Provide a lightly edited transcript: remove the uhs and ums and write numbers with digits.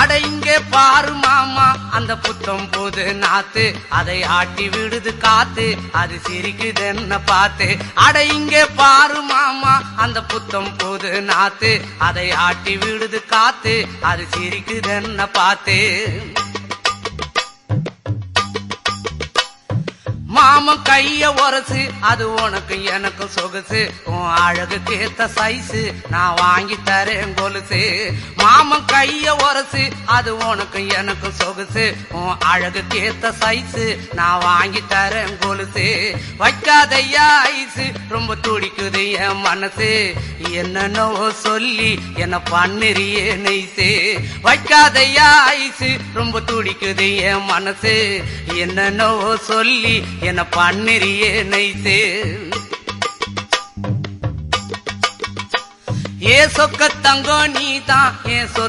அட இங்கே பாரு மாமா அந்த புத்தம் போது நாத்து அதை ஆட்டி விடுது காத்து அது சிரிக்குது என்ன பார்த்து. அட இங்கே பாரு மாமா அந்த புத்தம் போது நாத்து அதை ஆட்டி விடுது காத்து அது சிரிக்குது என்ன பார்த்து. மாமன் கைய உரசு அது உனக்கு எனக்கு சொகுசு உன் அழகுக்கு ஏத்த சைஸு நான் வாங்கி தரேன் கொலுசு. மாமன் கைய உரசு அது உனக்கு எனக்கு சொகுசு உன் அழகுக்கு ஏத்த சைஸு நான் வாங்கி தரேன் கொலுசு. வைக்காதையா ஐசு ரொம்ப துடிக்குது என் மனசு என்னன்னோ சொல்லி என்ன பண்ணிரியே நெய்சு. வைக்காதையா ஐசு ரொம்ப துடிக்குது என் மனசு என்னன்னோ சொல்லி என்ன பண்ணிரியே நைசே. ஏ சொக்க தங்கம் நீதான் ஏ சொத்து